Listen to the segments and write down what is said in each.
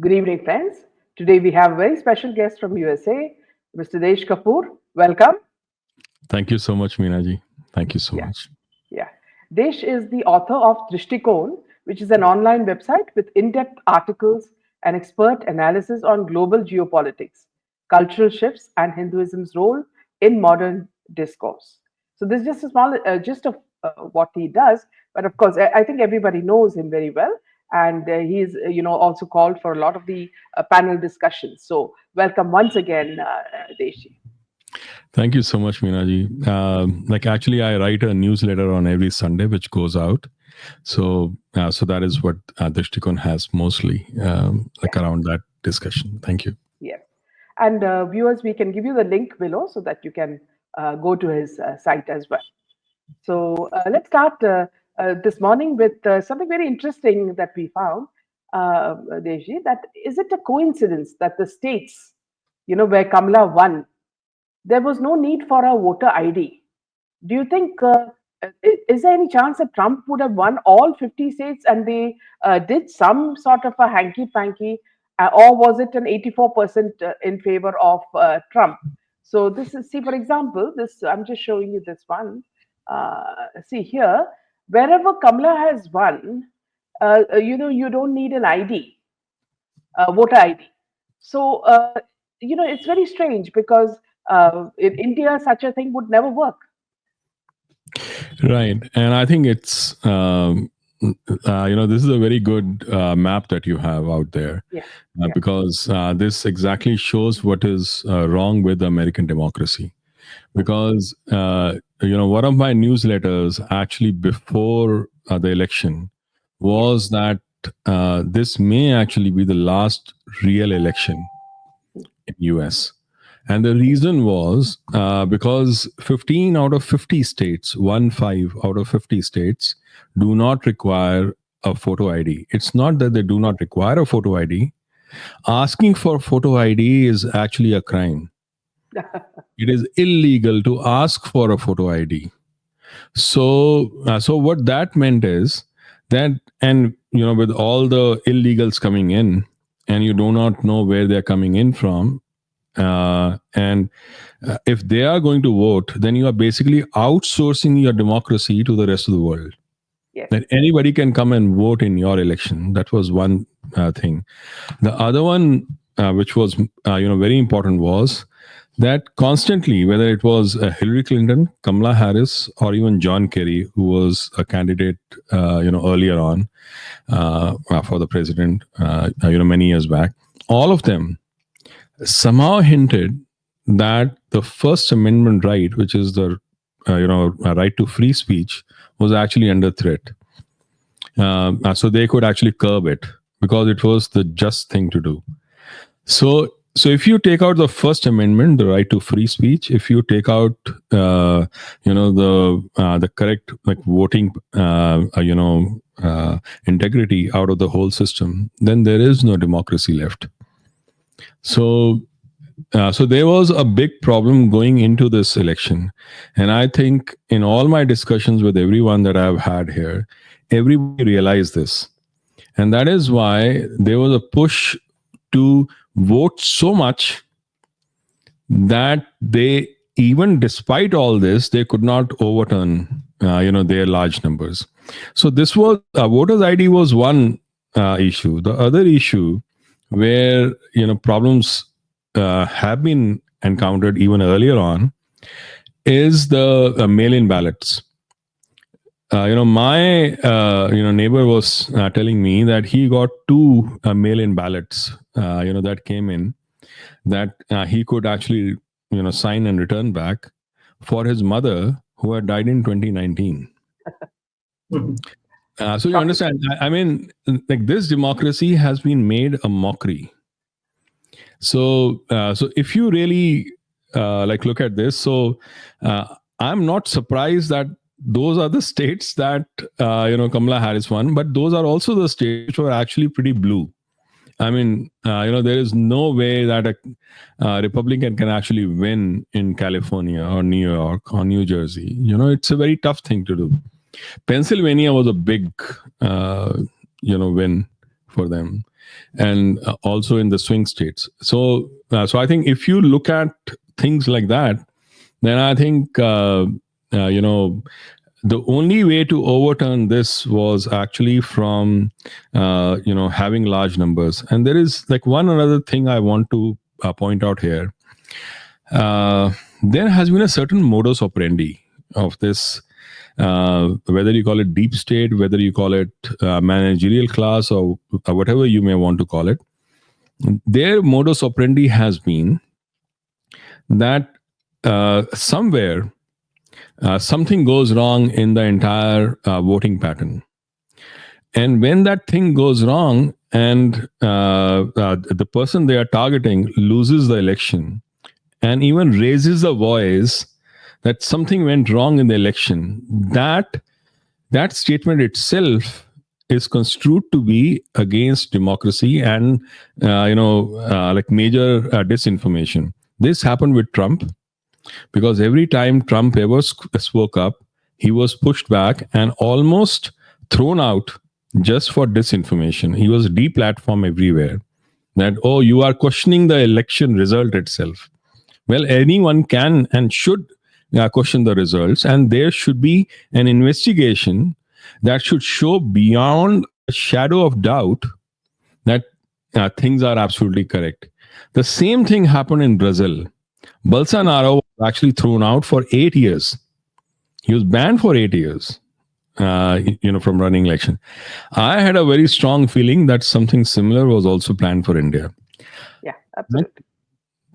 Good evening, friends. Today we have a very special guest from USA, Mr. Desh Kapoor. Welcome. Thank you so much, Meenaji. Thank you so Yeah, much. yeah. Desh is the author of Drishtikon, which is an online website with in-depth articles and expert analysis on global geopolitics, cultural shifts, and Hinduism's role in modern discourse. So this is just a small gist of what he does, but of course, I think everybody knows him very well, and he is, also called for a lot of the panel discussions. So welcome once again, Desh. Thank you so much, Meenaji. Actually, I write a newsletter on every Sunday, which goes out. So that is what Drishtikon has mostly, around that discussion. Thank you. Yes. And viewers, we can give you the link below so that you can go to his site as well. So let's start this morning with something very interesting that we found, Deji, that is it a coincidence that the states, where Kamala won, there was no need for a voter ID. Do you think, is there any chance that Trump would have won all 50 states and they did some sort of a hanky panky, or was it an 84% in favor of Trump? So, this is, see, for example, this, I'm just showing you this one. See here, wherever Kamala has won, you don't need an ID, voter ID. So, it's very strange because in India, such a thing would never work. Right. And I think this is a very good map that you have out there, Yeah. Yeah. because this exactly shows what is wrong with American democracy. Because, one of my newsletters actually before the election was that this may actually be the last real election in US. And the reason was because 15 out of 50 states, 5 out of 50 states, do not require a photo ID. It's not that they do not require a photo ID. Asking for photo ID is actually a crime. It is illegal to ask for a photo ID. So what that meant is that, and with all the illegals coming in, and you do not know where they're coming in from, and if they are going to vote, then you are basically outsourcing your democracy to the rest of the world. Yes. That anybody can come and vote in your election. That was one thing. The other one, which was very important, was that constantly, whether it was Hillary Clinton, Kamala Harris, or even John Kerry, who was a candidate, earlier on for the president, many years back, all of them somehow hinted that the First Amendment right, which is the right to free speech, was actually under threat. So they could actually curb it because it was the just thing to do. So if you take out the First Amendment, the right to free speech, if you take out the correct voting integrity out of the whole system, then there is no democracy left. So there was a big problem going into this election. And I think in all my discussions with everyone that I've had here, everybody realized this. And that is why there was a push to vote so much that they, even despite all this, they could not overturn, their large numbers. So this was, voters ID was one issue. The other issue where, problems have been encountered even earlier on is the mail-in ballots. My neighbor was telling me that he got 2 mail-in ballots, that came in, that he could actually, sign and return back for his mother who had died in 2019. So you understand, I mean, this democracy has been made a mockery. So if you really look at this, so I'm not surprised that those are the states that Kamala Harris won, but those are also the states which were actually pretty blue. I mean, there is no way that a Republican can actually win in California or New York or New Jersey. It's a very tough thing to do. Pennsylvania was a big, win for them. and also in the swing states. So I think if you look at things like that, then I think the only way to overturn this was actually from having large numbers. And there is like one another thing I want to point out here. There has been a certain modus operandi of this, whether you call it deep state, whether you call it managerial class, or whatever you may want to call it. Their modus operandi has been that somewhere something goes wrong in the entire voting pattern. And when that thing goes wrong and the person they are targeting loses the election and even raises the voice that something went wrong in the election, that statement itself is construed to be against democracy and like major disinformation. This happened with Trump, because every time Trump ever spoke up, he was pushed back and almost thrown out just for disinformation. He was deplatformed everywhere. That, oh, you are questioning the election result itself. Well, anyone can and should question the results, and there should be an investigation that should show beyond a shadow of doubt that things are absolutely correct. The same thing happened in Brazil. Bolsonaro was actually thrown out for 8 years. He was banned for 8 years, from running election. I had a very strong feeling that something similar was also planned for India. Yeah, absolutely.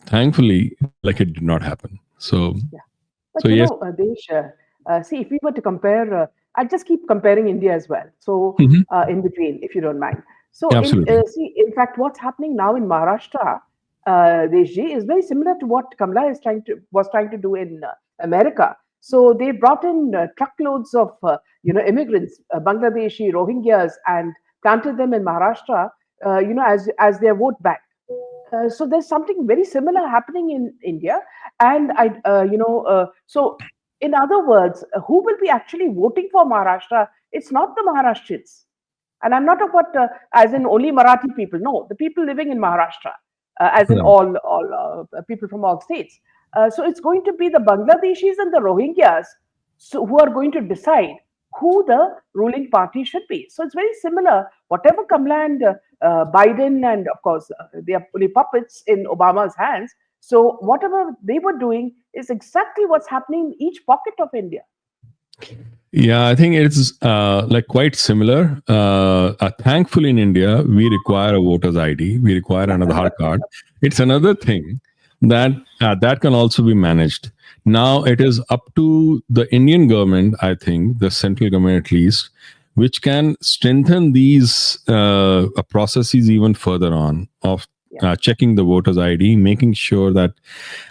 Thankfully, like, it did not happen. So, Yeah. But so yes. Desh, see, if we were to compare, I'll just keep comparing India as well. So, Mhm. in between, if you don't mind. So, Absolutely. in fact, what's happening now in Maharashtra, Deshji, is very similar to what Kamala was trying to do in America. So, they brought in truckloads of immigrants, Bangladeshi, Rohingyas, and planted them in Maharashtra, as their vote bank. So there's something very similar happening in India, and so in other words, who will be actually voting for Maharashtra? It's not the Maharashtrians, and I'm not about as in only Marathi people. No, the people living in Maharashtra, as in Yeah. all people from all states. So it's going to be the Bangladeshis and the Rohingyas, who are going to decide who the ruling party should be. So it's very similar. Whatever Kamala and Biden, and of course, they are only puppets in Obama's hands. So whatever they were doing is exactly what's happening in each pocket of India. Yeah, I think it's like quite similar. Thankfully, in India, we require a voter's ID. We require an Aadhaar card. It's another thing that can also be managed. Now it is up to the Indian government, I think, the central government at least, which can strengthen these processes even further on of checking the voter's ID, making sure that.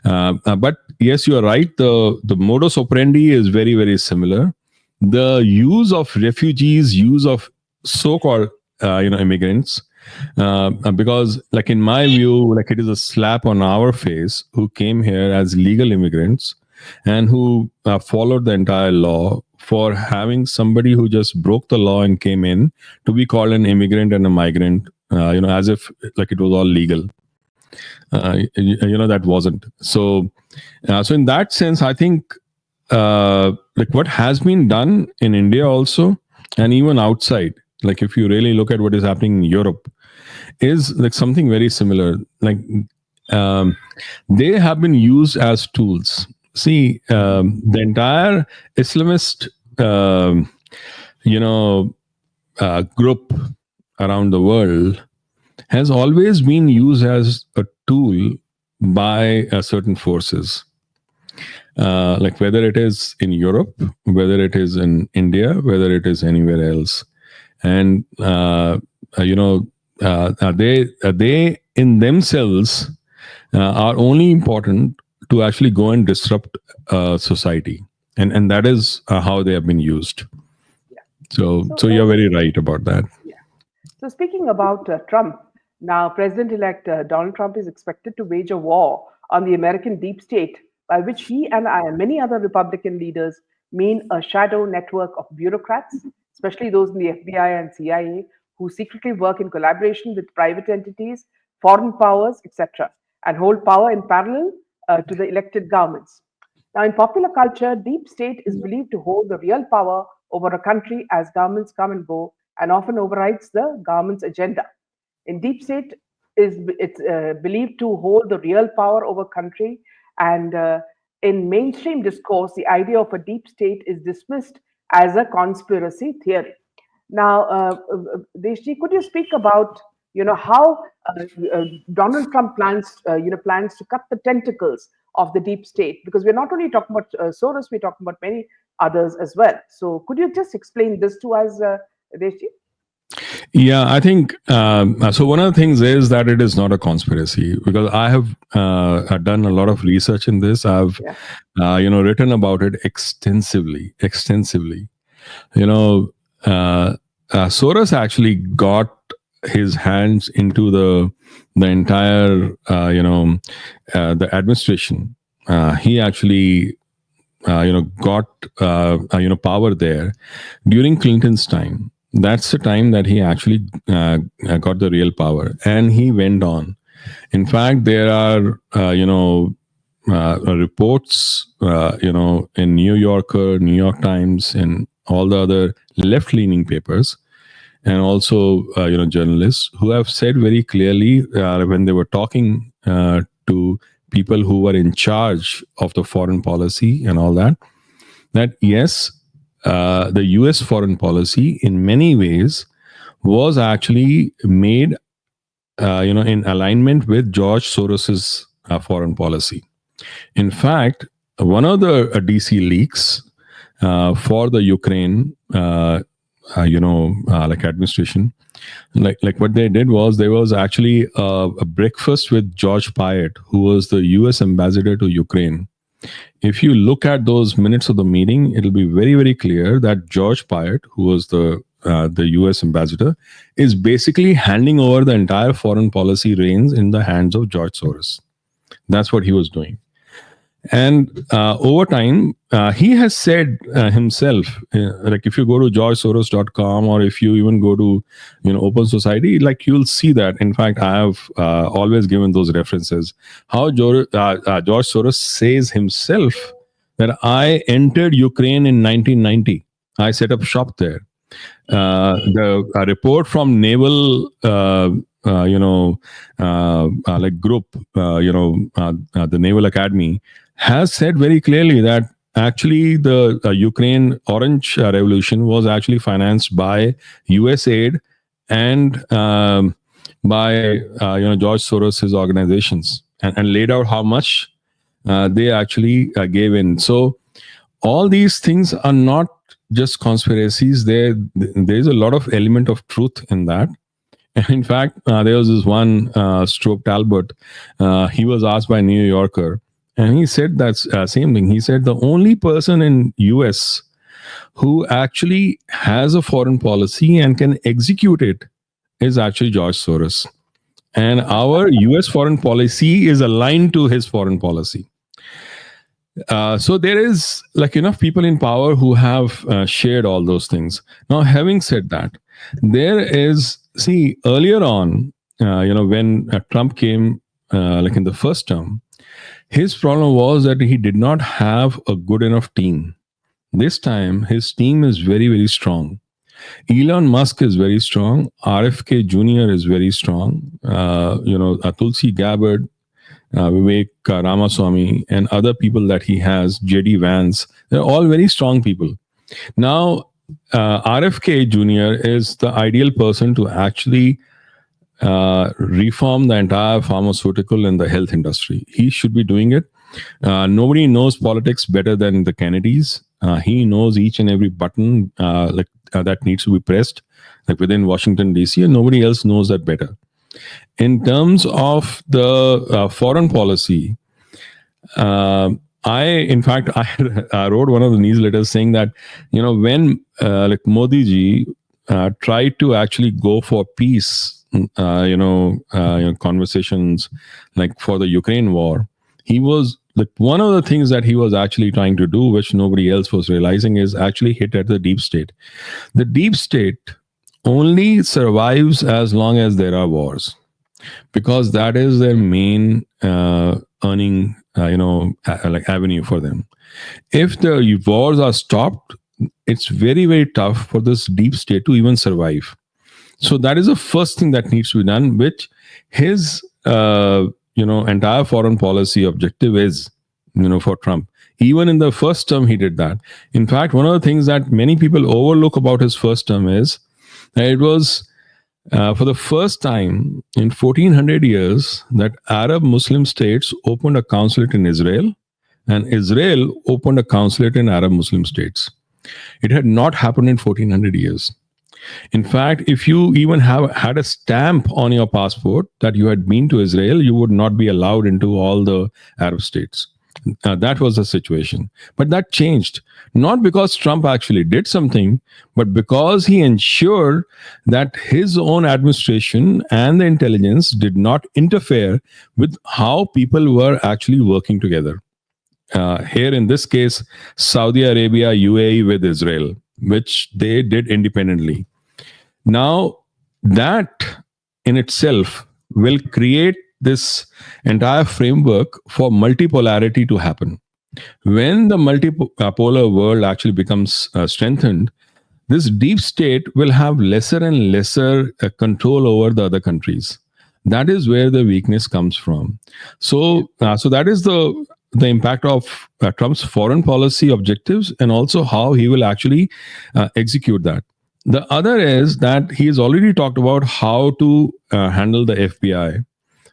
But yes, you are right. The modus operandi is very, very similar. The use of refugees, use of so-called immigrants, because, like, in my view, like, it is a slap on our face who came here as legal immigrants and who followed the entire law, for having somebody who just broke the law and came in to be called an immigrant and a migrant, as if like it was all legal. That wasn't so. So in that sense, I think like what has been done in India also, and even outside, like if you really look at what is happening in Europe, is like something very similar. Like they have been used as tools. See, the entire Islamist, group around the world has always been used as a tool by certain forces. Like whether it is in Europe, whether it is in India, whether it is anywhere else, and they in themselves are only important to actually go and disrupt society, and that is how they have been used. Yeah. So you're very right about that. Yeah. So speaking about Trump, now President-elect Donald Trump is expected to wage a war on the American deep state, by which he and many other Republican leaders mean a shadow network of bureaucrats, especially those in the FBI and CIA, who secretly work in collaboration with private entities, foreign powers, etc., and hold power in parallel to the elected governments. Now, in popular culture, deep state is believed to hold the real power over a country as governments come and go and often overrides the government's agenda. In deep state is it's believed to hold the real power over country, and in mainstream discourse, the idea of a deep state is dismissed as a conspiracy theory. Now, Deshji, could you speak about how Donald Trump plans to cut the tentacles of the deep state? Because we're not only talking about Soros, we're talking about many others as well. So, could you just explain this to us, Deshji? Yeah, I think so. One of the things is that it is not a conspiracy because I have done a lot of research in this. I've Yeah. Written about it extensively. You know, Soros actually got his hands into the entire the administration. He actually got power there during Clinton's time. That's the time that he actually got the real power, and he went on. In fact, there are reports in New Yorker, New York Times, and all the other left-leaning papers, and also journalists who have said very clearly when they were talking to people who were in charge of the foreign policy and all that, that yes, the US foreign policy in many ways was actually made in alignment with George Soros's foreign policy. In fact, one of the DC leaks for the Ukraine administration, like what they did was there was actually a breakfast with George Pyatt, who was the US ambassador to Ukraine. If you look at those minutes of the meeting, it'll be very, very clear that George Pyatt, who was the US ambassador, is basically handing over the entire foreign policy reins in the hands of George Soros. That's what he was doing. And over time, he has said himself, like if you go to georgesoros.com or if you even go to Open Society, like you'll see that. In fact, I have always given those references. How George Soros says himself that I entered Ukraine in 1990. I set up shop there. The report from naval group, the Naval Academy, has said very clearly that actually the Ukraine Orange Revolution was actually financed by US aid and by George Soros's organizations, and laid out how much they actually gave in. So all these things are not just conspiracies. There's a lot of element of truth in that. And in fact, there was this one Strobe Talbot. He was asked by New Yorker, and he said that same thing. He said the only person in US who actually has a foreign policy and can execute it is actually George Soros. And our US foreign policy is aligned to his foreign policy. So there is enough people in power who have shared all those things. Now, having said that, there is, earlier on, when Trump came, in the first term, his problem was that he did not have a good enough team. This time, his team is very, very strong. Elon Musk is very strong. RFK Jr. is very strong. Tulsi Gabbard, Vivek Ramaswamy, and other people that he has, J.D. Vance, they're all very strong people. Now, RFK Jr. is the ideal person to actually reform the entire pharmaceutical and the health industry. He should be doing it. Nobody knows politics better than the Kennedys. He knows each and every button that needs to be pressed, within Washington, D.C., and nobody else knows that better. In terms of the foreign policy, I wrote one of the newsletters saying that, when Modi ji tried to actually go for peace, conversations for the Ukraine war, he was one of the things that he was actually trying to do, which nobody else was realizing, is actually hit at the deep state. The deep state only survives as long as there are wars, because that is their main earning, like avenue for them. If the wars are stopped, it's very, very tough for this deep state to even survive. So that is the first thing that needs to be done, which his entire foreign policy objective is, for Trump. Even in the first term, he did that. In fact, one of the things that many people overlook about his first term is that it was for the first time in 1400 years that Arab Muslim states opened a consulate in Israel, and Israel opened a consulate in Arab Muslim states. It had not happened in 1400 years. In fact, if you even have had a stamp on your passport that you had been to Israel, you would not be allowed into all the Arab states. That was the situation. But that changed, not because Trump actually did something, but because he ensured that his own administration and the intelligence did not interfere with how people were actually working together. Here, in this case, Saudi Arabia, UAE with Israel, which they did independently. Now, that in itself will create this entire framework for multipolarity to happen. When the multipolar world actually becomes strengthened, this deep state will have lesser and lesser control over the other countries. That is where the weakness comes from. So that is the impact of Trump's foreign policy objectives, and also how he will actually execute that. The other is that he has already talked about how to handle the FBI,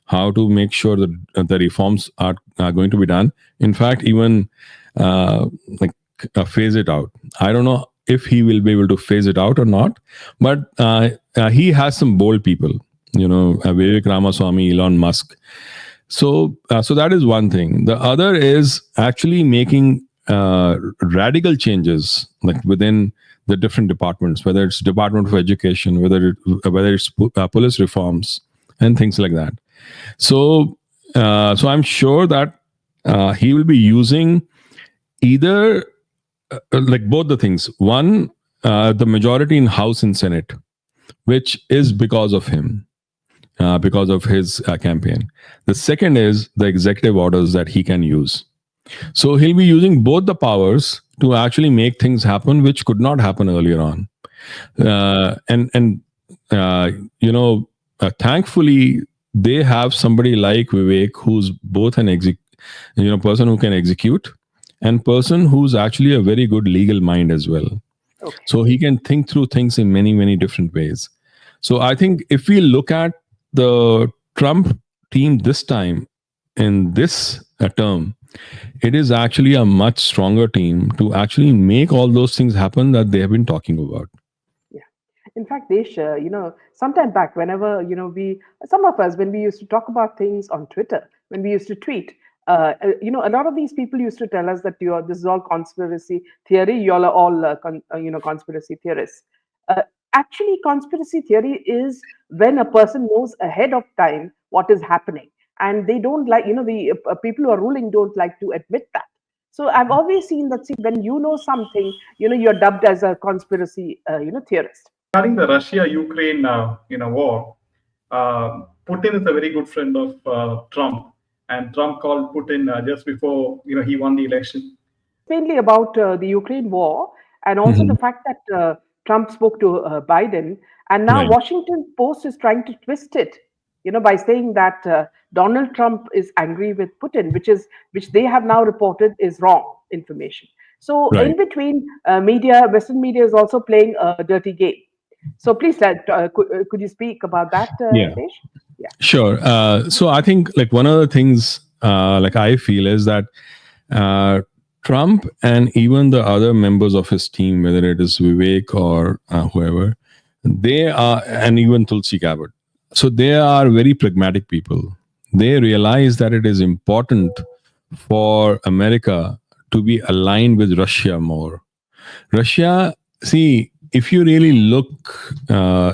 how to make sure that the reforms are going to be done. In fact, even like phase it out. I don't know if he will be able to phase it out or not, but he has some bold people, Vivek Ramaswamy, Elon Musk. So that is one thing. The other is actually making radical changes, like within the different departments, whether it's Department of Education, whether it's police reforms and things like that. So I'm sure that he will be using either like both the things. One, the majority in House and Senate, which is because of him, because of his campaign. The second is the executive orders that he can use. So he'll be using both the powers to actually make things happen, which could not happen earlier on. And thankfully, they have somebody like Vivek, who's both an person who can execute, and person who's actually a very good legal mind as well. Okay. So he can think through things in many, many different ways. So I think if we look at the Trump team this time in this term, it is actually a much stronger team to actually make all those things happen that they have been talking about. Yeah. In fact, Desh, sometime back, whenever, some of us, when we used to talk about things on Twitter, when we used to tweet, a lot of these people used to tell us that this is all conspiracy theory. You all are all, conspiracy theorists. Uh, Actually, conspiracy theory is when a person knows ahead of time what is happening, and they don't like, the people who are ruling don't like to admit that. So I've always seen that. See, when you know something, you're dubbed as a conspiracy, theorist. Regarding the Russia-Ukraine, war, Putin is a very good friend of Trump, and Trump called Putin just before he won the election. Mainly about the Ukraine war, and also Mhm. the fact that Trump spoke to Biden, and now Right. Washington Post is trying to twist it, by saying that Donald Trump is angry with Putin, which they have now reported is wrong information. So Right. in between, Western media is also playing a dirty game. So please, could you speak about that, Yeah. Desh? Yeah. Sure. So I think like one of the things like I feel is that uh, Trump and even the other members of his team, whether it is Vivek or whoever, they are, and even Tulsi Gabbard. So they are very pragmatic people. They realize that it is important for America to be aligned with Russia more. Russia, see, if you really look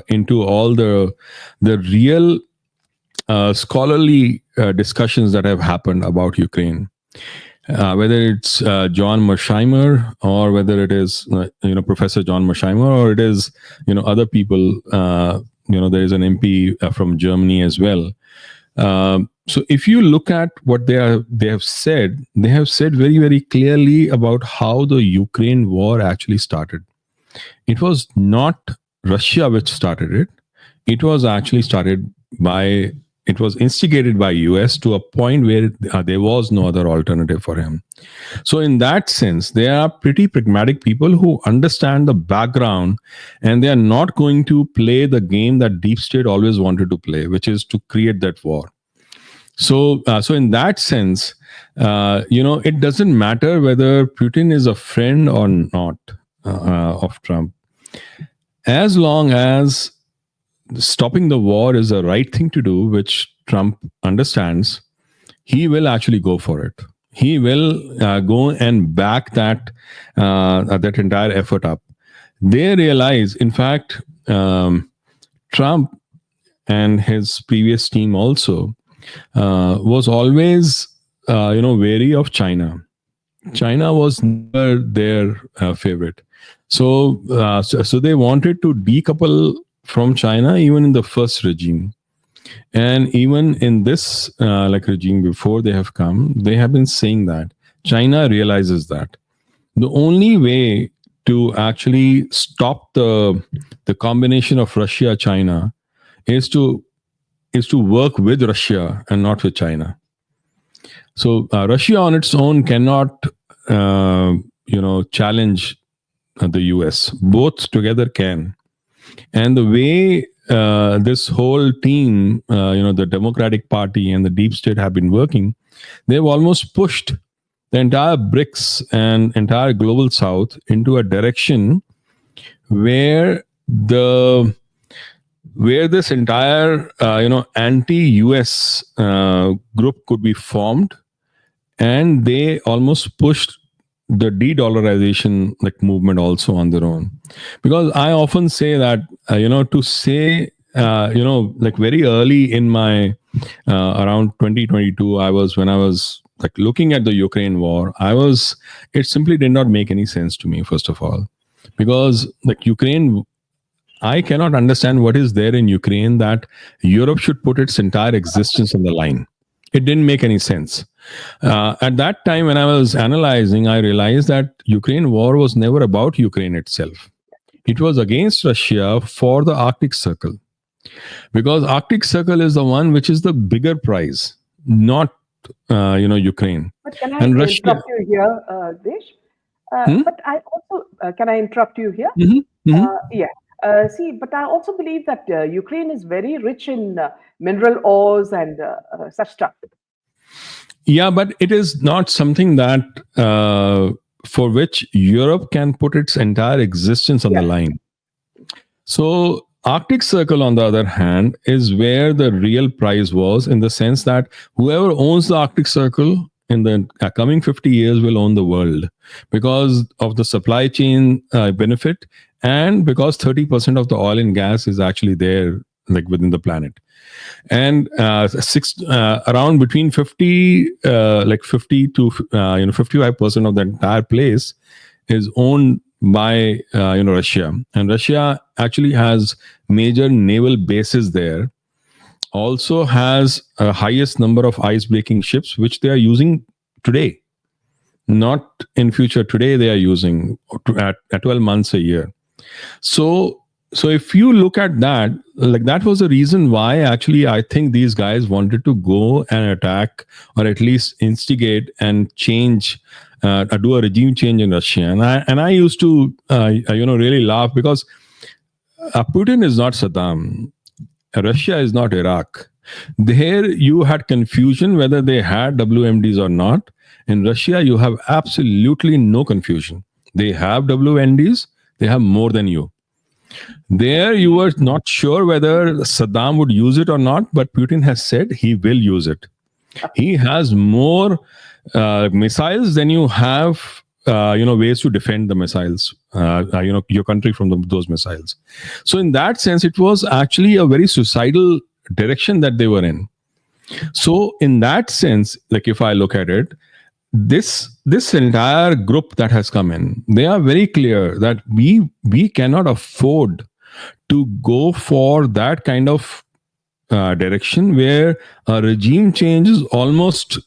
into all the real scholarly discussions that have happened about Ukraine, whether it's John Mersheimer, or whether it is Professor John Mersheimer, or it is other people. There is an MP from Germany as well. So if you look at what they have said very, very clearly about how the Ukraine war actually started. It was not Russia which started it. It was actually it was instigated by US to a point where there was no other alternative for him. So in that sense, they are pretty pragmatic people who understand the background, and they are not going to play the game that deep state always wanted to play, which is to create that war. So in that sense, it doesn't matter whether Putin is a friend or not of Trump, as long as stopping the war is the right thing to do, which Trump understands. He will actually go for it. He will go and back that entire effort up. They realize, in fact, Trump and his previous team also was always, wary of China. China was never their favorite. So they wanted to decouple from China even in the first regime. And even in this regime before they have come, they have been saying that. China realizes that. The only way to actually stop the combination of Russia, China is to work with Russia and not with China. So Russia on its own cannot, challenge the US. Both together can. And the way this whole team, the Democratic Party and the deep state have been working, they've almost pushed the entire BRICS and entire global South into a direction where this entire anti-US group could be formed, and they almost pushed the de-dollarization movement also on their own. Because I often say that to say very early in my around 2022, when I was looking at the Ukraine war, it simply did not make any sense to me, first of all, because Ukraine, I cannot understand what is there in Ukraine that Europe should put its entire existence on the line. It didn't make any sense. At that time, when I was analyzing, I realized that Ukraine war was never about Ukraine itself. It was against Russia for the Arctic Circle. Because Arctic Circle is the one which is the bigger prize, not Ukraine. But can I interrupt you here, Desh? But I also, can I interrupt you here? Yeah. See, but I also believe that Ukraine is very rich in mineral ores and such stuff. Yeah, but it is not something that for which Europe can put its entire existence on the line. So Arctic Circle, on the other hand, is where the real prize was, in the sense that whoever owns the Arctic Circle in the coming 50 years will own the world, because of the supply chain benefit, and because 30% of the oil and gas is actually there within the planet. And around between 50 to 55% of the entire place is owned by Russia, and Russia actually has major naval bases there. Also has a highest number of ice-breaking ships, which they are using today, not in future. Today they are using at 12 months a year. So if you look at that, that was the reason why actually I think these guys wanted to go and attack, or at least instigate and change, do a regime change in Russia. And I used to really laugh, because Putin is not Saddam. Russia is not Iraq. There you had confusion whether they had WMDs or not. In Russia, you have absolutely no confusion. They have WMDs. They have more than you. There you were not sure whether Saddam would use it or not, but Putin has said he will use it. He has more missiles than you have ways to defend the missiles, your country from those missiles. So in that sense, it was actually a very suicidal direction that they were in. So in that sense, if I look at it, this entire group that has come in, they are very clear that we cannot afford to go for that kind of direction where a regime change is almost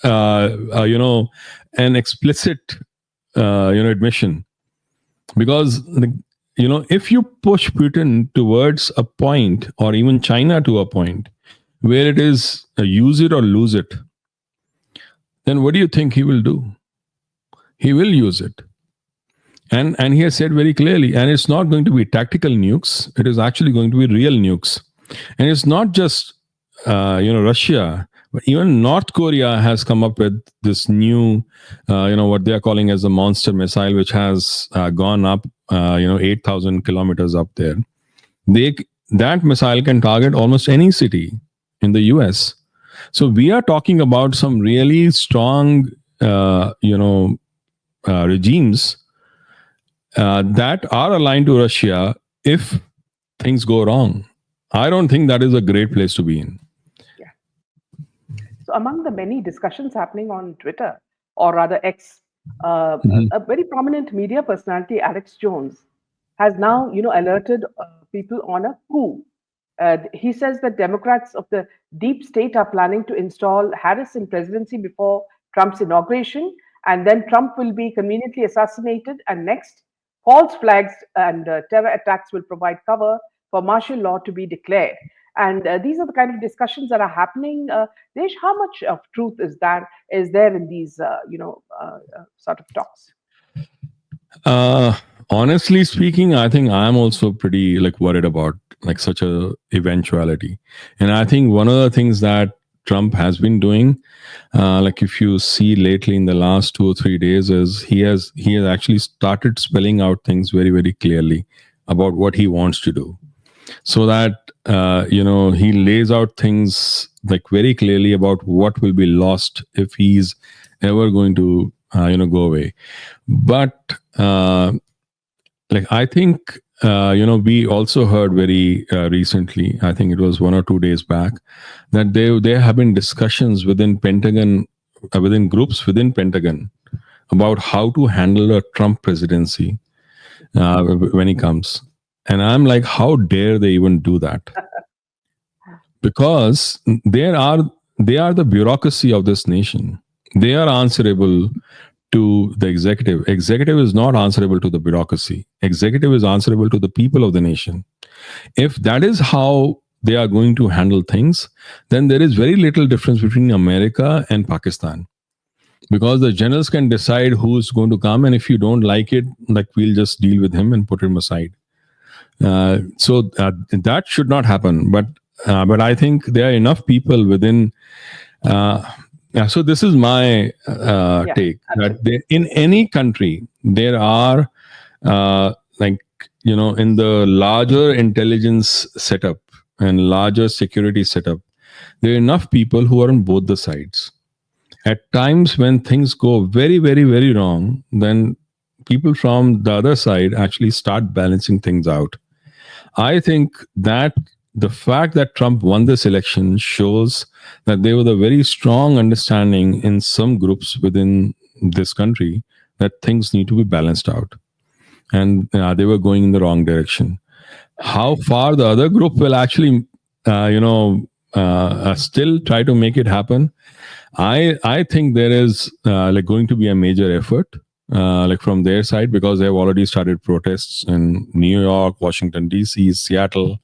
an explicit admission, because if you push Putin towards a point, or even China to a point where it is use it or lose it, then what do you think he will do? He will use it. And he has said very clearly, and it's not going to be tactical nukes, it is actually going to be real nukes. And it's not just Russia, but even North Korea has come up with this new what they are calling as the monster missile, which has gone up 8,000 kilometers up there. That missile can target almost any city in the US. So we are talking about some really strong regimes that are aligned to Russia if things go wrong. I don't think that is a great place to be in. Yeah. So among the many discussions happening on Twitter, or rather X, a very prominent media personality, Alex Jones, has now alerted people on a coup. He says that Democrats of the deep state are planning to install Harris in presidency before Trump's inauguration, and then Trump will be conveniently assassinated, and next, false flags and terror attacks will provide cover for martial law to be declared. And these are the kind of discussions that are happening. Desh, how much of truth is there in these sort of talks? Honestly speaking, I think I'm also pretty worried about such a eventuality. And I think one of the things that Trump has been doing, if you see lately in the last 2 or 3 days, is he has actually started spelling out things very, very clearly about what he wants to do, so that he lays out things very clearly about what will be lost if he's ever going to go away. But I think we also heard very recently, I think it was 1 or 2 days back, that there have been discussions within Pentagon, within groups within Pentagon, about how to handle a Trump presidency when he comes. And I'm like, how dare they even do that? Because they are the bureaucracy of this nation. They are answerable to the executive. Executive is not answerable to the bureaucracy. Executive is answerable to the people of the nation. If that is how they are going to handle things, then there is very little difference between America and Pakistan. Because the generals can decide who's going to come, and if you don't like it, we'll just deal with him and put him aside. So that should not happen. But I think there are enough people within. So this is my take, that in any country there are in the larger intelligence setup and larger security setup, there are enough people who are on both the sides. At times when things go very, very, very wrong, then people from the other side actually start balancing things out. I think that the fact that Trump won this election shows that there was a very strong understanding in some groups within this country that things need to be balanced out. And they were going in the wrong direction. How far the other group will actually, still try to make it happen, I think there is going to be a major effort from their side, because they've already started protests in New York, Washington, D.C., Seattle.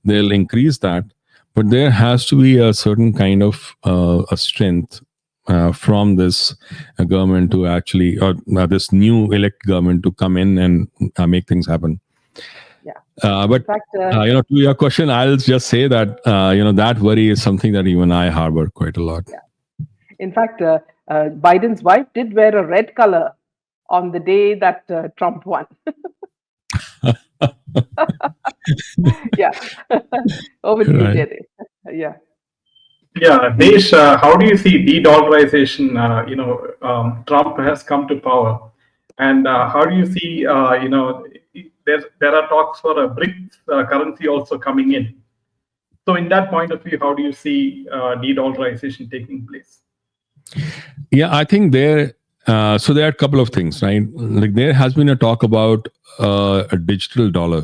They'll increase that. But there has to be a certain kind of a strength from this government to actually, or this new elect government to come in and make things happen. Yeah. But fact, to your question, I'll just say that that worry is something that even I harbor quite a lot. Yeah. In fact, Biden's wife did wear a red color on the day that Trump won. Yeah. Over to you, Jay. Yeah. Yeah, Desh, how do you see de-dollarization? Trump has come to power, and how do you see? There are talks for a BRICS currency also coming in. So, in that point of view, how do you see de-dollarization taking place? Yeah, I think there. So there are a couple of things, right? Like there has been a talk about a digital dollar.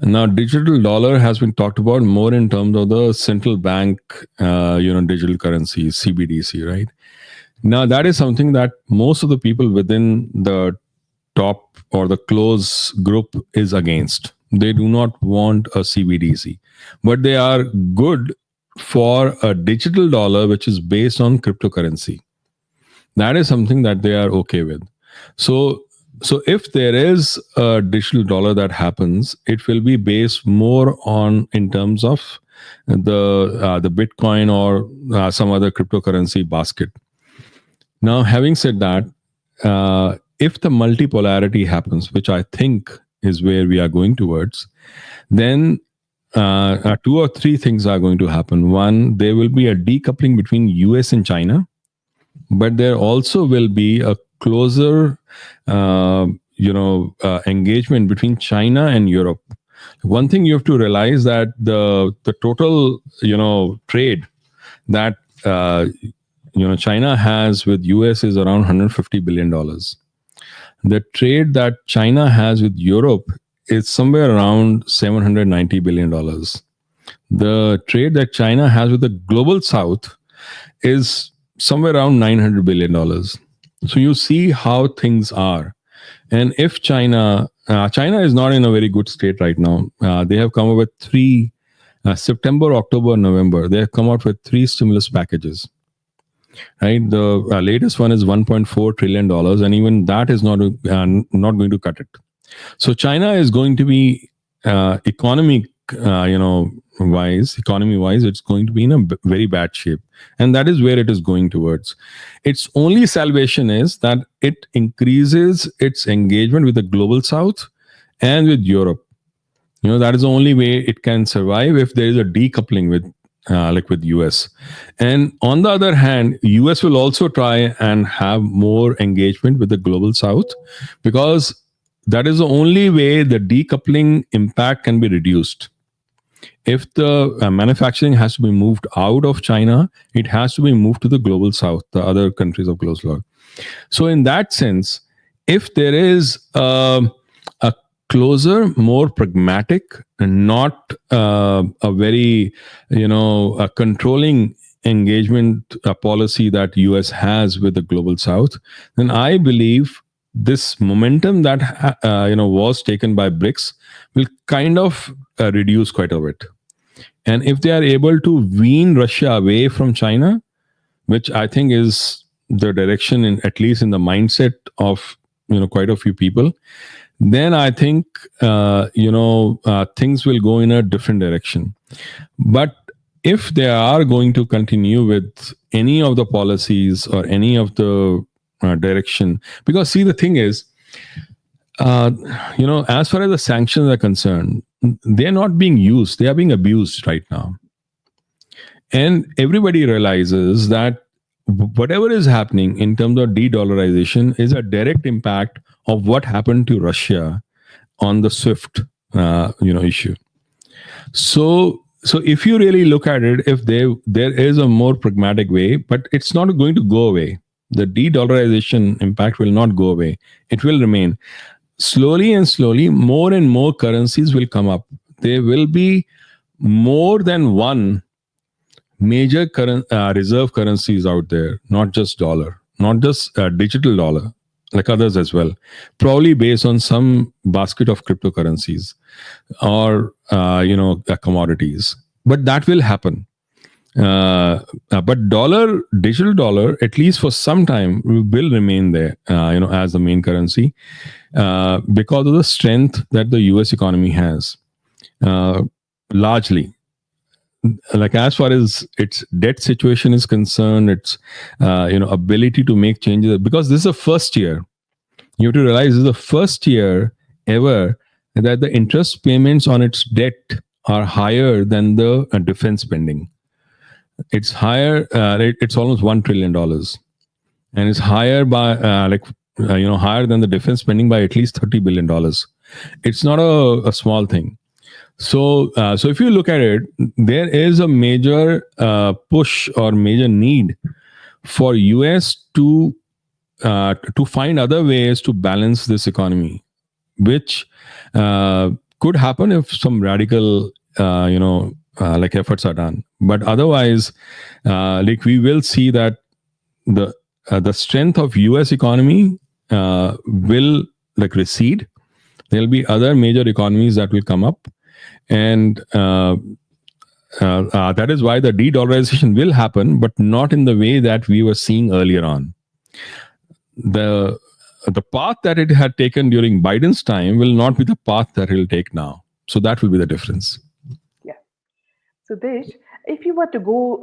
Now, digital dollar has been talked about more in terms of the central bank, digital currency, CBDC, right? Now, that is something that most of the people within the top or the close group is against. They do not want a CBDC, but they are good for a digital dollar which is based on cryptocurrency. That is something that they are okay with. So if there is a digital dollar that happens, it will be based more on in terms of the Bitcoin or some other cryptocurrency basket. Now, having said that, if the multipolarity happens, which I think is where we are going towards, then two or three things are going to happen. One, there will be a decoupling between US and China, but there also will be a closer engagement between China and Europe. One thing you have to realize that the total trade that China has with US is around $150 billion. The trade that China has with Europe is somewhere around $790 billion. The trade that China has with the global south is somewhere around $900 billion. So you see how things are. And if China is not in a very good state right now. They have come up with three September, October, November. They have come out with three stimulus packages. Right, the latest one is $1.4 trillion, and even that is not going to cut it. So China is going to be economy wise, it's going to be in a very bad shape, and that is where it is going towards. Its only salvation is that it increases its engagement with the global south and with Europe. That is the only way it can survive if there is a decoupling with US. And on the other hand, US will also try and have more engagement with the global south, because that is the only way the decoupling impact can be reduced. If the manufacturing has to be moved out of China, it has to be moved to the global south, the other countries of global south. So in that sense, if there is a closer, more pragmatic, and not a very a controlling engagement policy that US has with the global south, then I believe this momentum that was taken by BRICS will kind of reduce quite a bit. And if they are able to wean Russia away from China, which I think is the direction, in at least in the mindset of quite a few people, then I think things will go in a different direction. But if they are going to continue with any of the policies or any of the direction, because see, the thing is, as far as the sanctions are concerned, they're not being used; they are being abused right now, and everybody realizes that whatever is happening in terms of de-dollarization is a direct impact of what happened to Russia on the SWIFT issue. So if you really look at it, if there is a more pragmatic way, but it's not going to go away. The de-dollarization impact will not go away. It will remain. Slowly and slowly, more and more currencies will come up. There will be more than one major reserve currencies out there, not just dollar, not just digital dollar, like others as well, probably based on some basket of cryptocurrencies or commodities. But that will happen. But digital dollar, at least for some time, will remain there, as the main currency, because of the strength that the US economy has, largely. Like as far as its debt situation is concerned, its ability to make changes, because this is the first year. You have to realize this is the first year ever that the interest payments on its debt are higher than the defense spending. It's higher. It's almost $1 trillion, and it's higher by higher than the defense spending by at least $30 billion. It's not a small thing. So if you look at it, there is a major push or major need for US to find other ways to balance this economy, which could happen if some radical, like efforts are done. But otherwise, like we will see that the strength of US economy will like recede. There'll be other major economies that will come up, and that is why the de-dollarization will happen, but not in the way that we were seeing earlier on. The path that it had taken during Biden's time will not be the path that it'll take now. So that will be the difference. Yeah. So, Desh, if you were to go,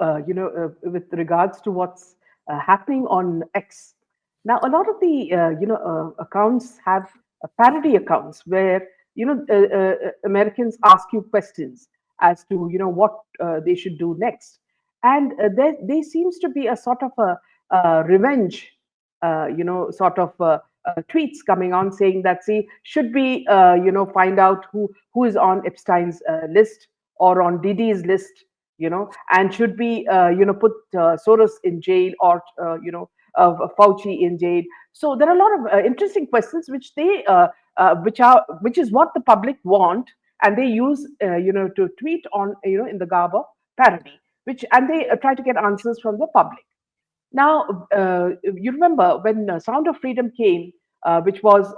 with regards to what's happening on X, now a lot of the accounts have parody accounts where Americans ask you questions as to what they should do next, and there seems to be a sort of a revenge, sort of tweets coming on saying that, see, should we find out who is on Epstein's list or on Didi's list, and should we, put Soros in jail or, Fauci in jail. So there are a lot of interesting questions which which is what the public want, and they use, to tweet on, in the garb of parody, and they try to get answers from the public. Now, you remember when Sound of Freedom came, which was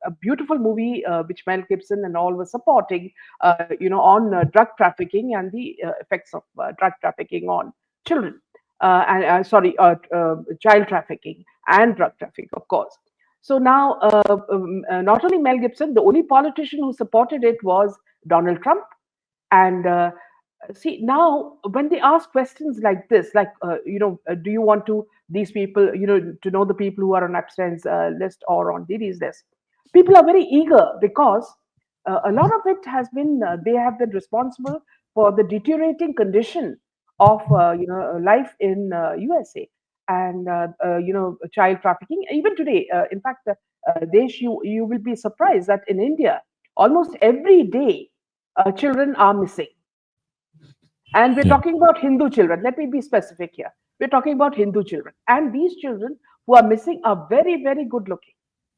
a beautiful movie, which Mel Gibson and all were supporting, on drug trafficking and the effects of drug trafficking on children, and sorry, child trafficking and drug trafficking, of course. So now, not only Mel Gibson, the only politician who supported it was Donald Trump, and see, now when they ask questions like this, like do you want to these people, to know the people who are on Epstein's list or on Didi's list, people are very eager because a lot of it has been they have been responsible for the deteriorating condition of life in USA, and child trafficking even today. In fact, Desh, you will be surprised that in India almost every day children are missing. And we're Yeah. talking about Hindu children. Let me be specific here. We're talking about Hindu children. And these children who are missing are very, very good looking.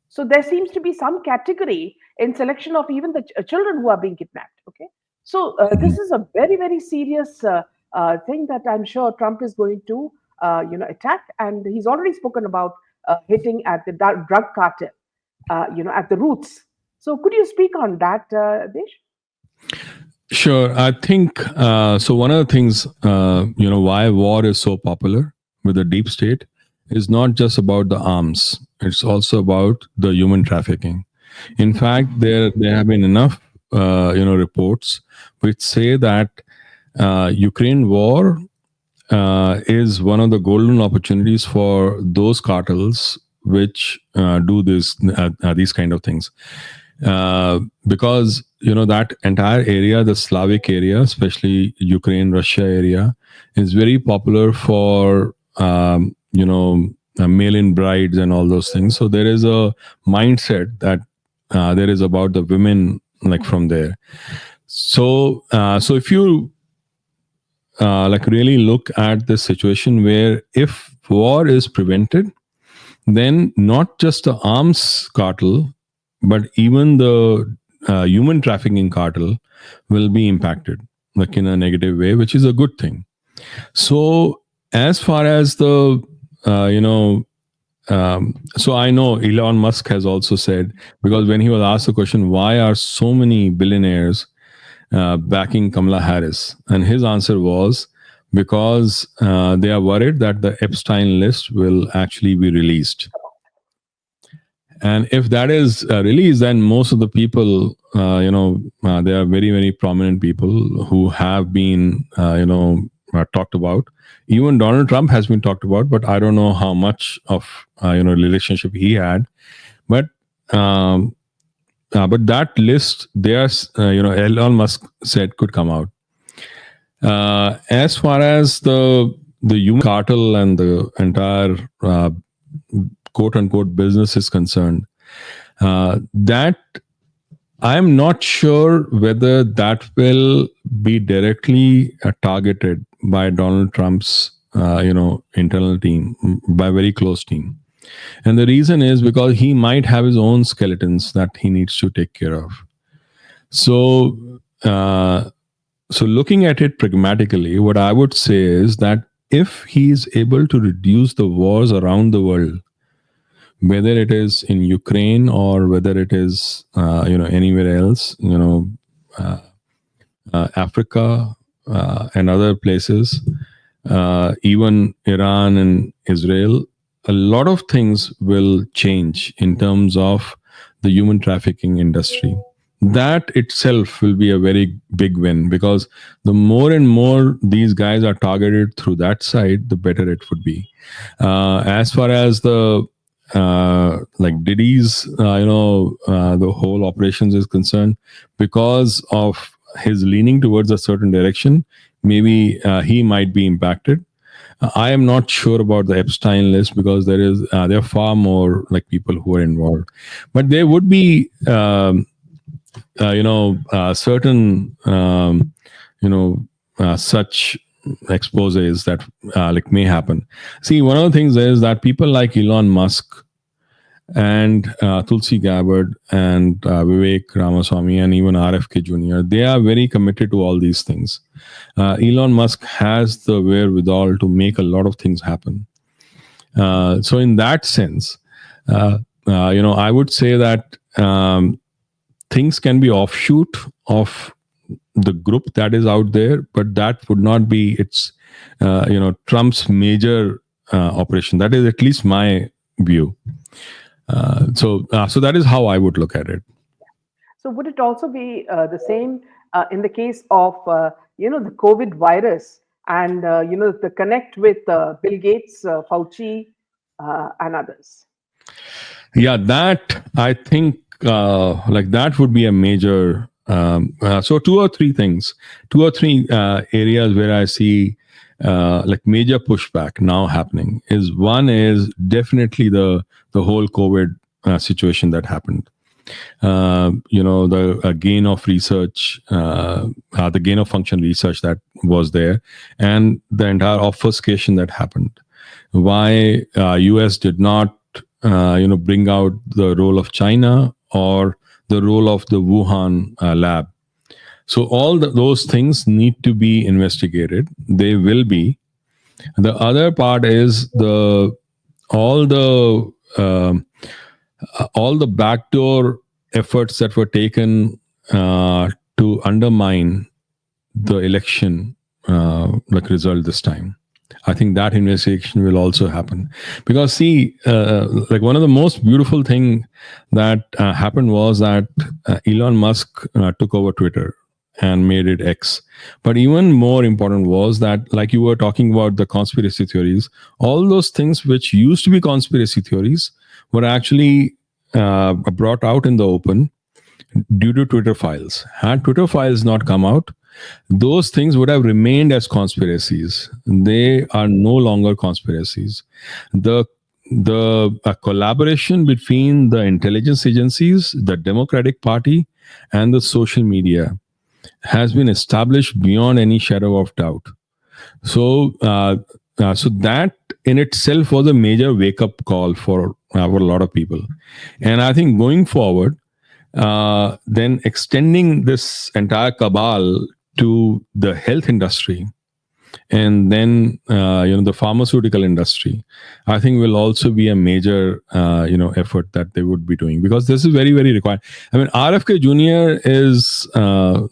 So there seems to be some category in selection of even the children who are being kidnapped. Okay. So this is a very, very serious thing that I'm sure Trump is going to, attack. And he's already spoken about hitting at the drug cartel, at the roots. So could you speak on that, Desh? Sure. I think so. One of the things, why war is so popular with the deep state is not just about the arms. It's also about the human trafficking. In fact, there have been enough, reports which say that Ukraine war is one of the golden opportunities for those cartels which do these kind of things. Because that entire area, the Slavic area, especially Ukraine, Russia area, is very popular for mail-in brides and all those things. So there is a mindset that there is about the women, like from there. So if you really look at the situation where if war is prevented, then not just the arms cartel, but even the human trafficking cartel will be impacted, like in a negative way, which is a good thing. So as far as the so I know Elon Musk has also said, because when he was asked the question, why are so many billionaires backing Kamala Harris, and his answer was because they are worried that the Epstein list will actually be released. And if that is released, then most of the people, they are very, very prominent people who have been, talked about. Even Donald Trump has been talked about, but I don't know how much of, relationship he had. But that list, there's, Elon Musk said could come out. As far as the human cartel and the entire quote unquote business is concerned, that I'm not sure whether that will be directly targeted by Donald Trump's internal team, by very close team. And the reason is because he might have his own skeletons that he needs to take care of. So, so looking at it pragmatically, what I would say is that if he is able to reduce the wars around the world, whether it is in Ukraine or whether it is anywhere else, Africa and other places, even Iran and Israel, a lot of things will change in terms of the human trafficking industry. That itself will be a very big win, because the more and more these guys are targeted through that side, the better it would be. As far as the like Diddy's, the whole operations is concerned, because of his leaning towards a certain direction, maybe he might be impacted. I am not sure about the Epstein list, because there are far more like people who are involved, but there would be certain such exposes that like may happen. See, one of the things is that people like Elon Musk and Tulsi Gabbard and Vivek Ramaswamy and even RFK Jr., they are very committed to all these things. Elon Musk has the wherewithal to make a lot of things happen. So in that sense, I would say that things can be offshoot of the group that is out there, but that would not be its, Trump's major operation. That is at least my view. So that is how I would look at it. So would it also be the same in the case of the COVID virus and the connect with Bill Gates, Fauci, and others? Yeah, that I think like that would be a major. So two or three areas where I see like major pushback now happening is, one is definitely the whole COVID situation that happened. The gain of research, the gain of function research that was there, and the entire obfuscation that happened. Why US did not bring out the role of China or the role of the Wuhan lab. So all those things need to be investigated. They will be. The other part is all the backdoor efforts that were taken to undermine the election like result this time. I think that investigation will also happen, because see, like one of the most beautiful thing that happened was that Elon Musk took over Twitter and made it X. But even more important was that, like you were talking about the conspiracy theories, all those things which used to be conspiracy theories were actually brought out in the open due to Twitter files. Had Twitter files not come out, those things would have remained as conspiracies. They are no longer conspiracies. The collaboration between the intelligence agencies, the Democratic Party, and the social media has been established beyond any shadow of doubt. So, so that in itself was a major wake-up call for a lot of people. And I think going forward, then extending this entire cabal to the health industry, and then the pharmaceutical industry, I think will also be a major effort that they would be doing, because this is very, very required. I mean, RFK Jr. is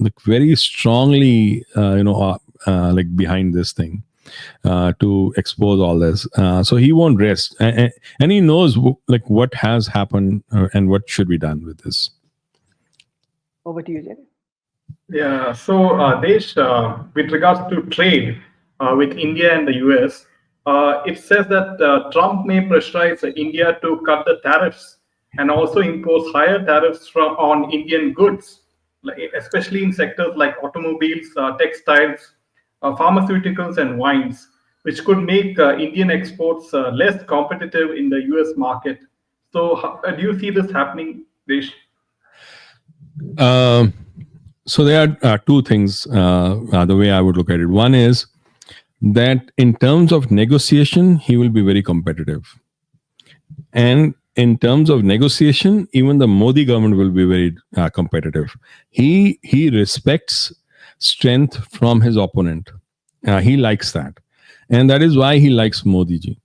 like very strongly like behind this thing to expose all this, so he won't rest, and he knows like what has happened and what should be done with this. Over to you, Jerry. Yeah, so Desh, with regards to trade with India and the US, it says that Trump may pressurize India to cut the tariffs and also impose higher tariffs on Indian goods, especially in sectors like automobiles, textiles, pharmaceuticals, and wines, which could make Indian exports less competitive in the US market. So, do you see this happening, Desh? So there are two things, the way I would look at it. One is that in terms of negotiation, he will be very competitive. And in terms of negotiation, even the Modi government will be very competitive. He respects strength from his opponent. He likes that, and that is why he likes Modi ji.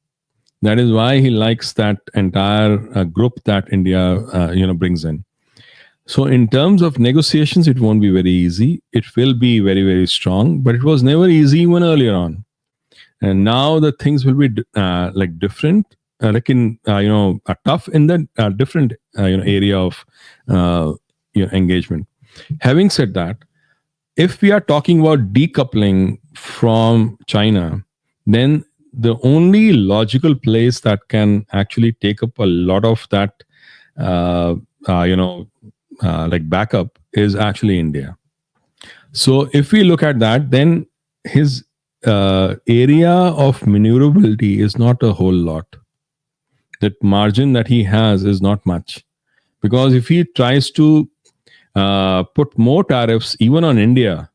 That is why he likes that entire group that India brings in. So in terms of negotiations, it won't be very easy. It will be very, very strong, but it was never easy even earlier on. And now the things will be like different, like in tough in the different area of engagement. Having said that, if we are talking about decoupling from China, then the only logical place that can actually take up a lot of that, like backup is actually India. So if we look at that, then his area of maneuverability is not a whole lot. That margin that he has is not much, because if he tries to put more tariffs even on India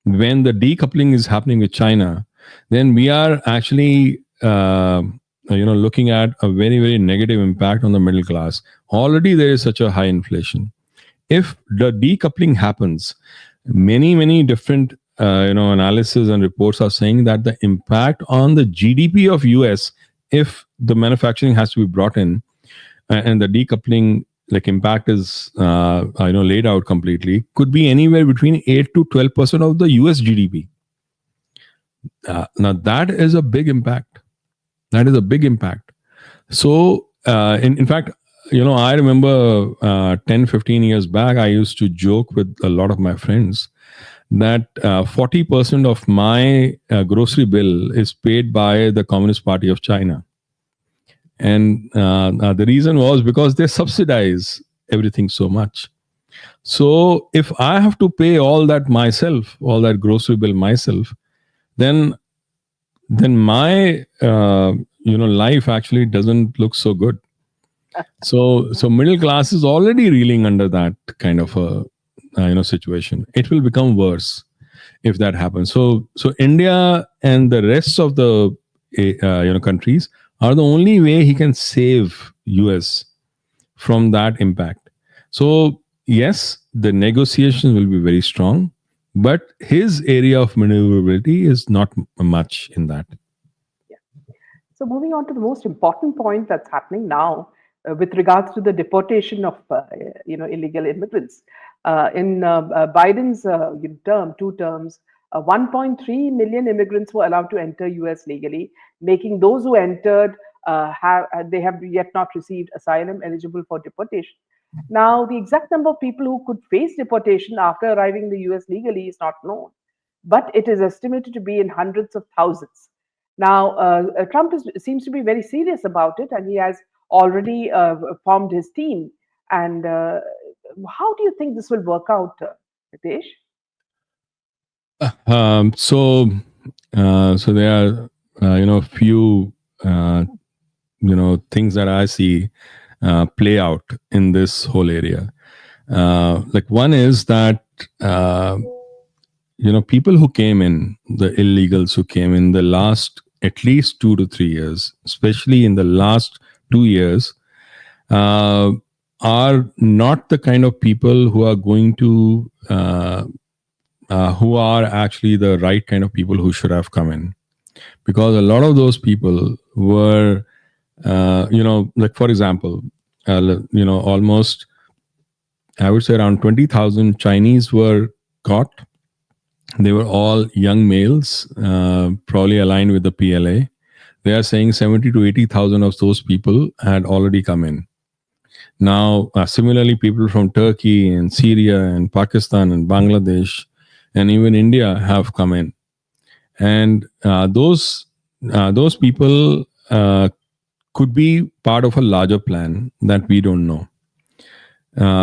when the decoupling is happening with China, then we are actually looking at a very, very negative impact on the middle class. Already there is such a high inflation. If the decoupling happens, many different analysis and reports are saying that the impact on the GDP of US, if the manufacturing has to be brought in and the decoupling like impact is laid out completely, could be anywhere between 8 to 12% of the US GDP. Now that is a big impact. That is a big impact. So in fact, I remember 10, 15 years back, I used to joke with a lot of my friends that 40% of my grocery bill is paid by the Communist Party of China. And the reason was because they subsidize everything so much. So if I have to pay all that myself, all that grocery bill myself, then my life actually doesn't look so good. So middle class is already reeling under that kind of a situation. It will become worse if that happens. So India and the rest of the countries are the only way he can save US from that impact. So yes, the negotiations will be very strong, but his area of maneuverability is not much in that. So moving on to the most important point that's happening now with regards to the deportation of illegal immigrants. In Biden's two terms, 1.3 million immigrants were allowed to enter US legally, making those who entered they have yet not received asylum eligible for deportation. Now, the exact number of people who could face deportation after arriving in the US legally is not known, but it is estimated to be in hundreds of thousands. Now, Trump seems to be very serious about it, and he has already formed his team. And how do you think this will work out, Desh? So there are few things that I see play out in this whole area. Like one is that people who came in, the illegals who came in the last at least 2 to 3 years, especially in the last 2 years, are not the kind of people who are going to who are actually the right kind of people who should have come in, because a lot of those people were like for example, almost I would say around 20,000 Chinese were caught. They were all young males, probably aligned with the PLA. They are saying 70 to 80,000 of those people had already come in. Now, similarly, people from Turkey and Syria and Pakistan and Bangladesh and even India have come in. And those people could be part of a larger plan that we don't know.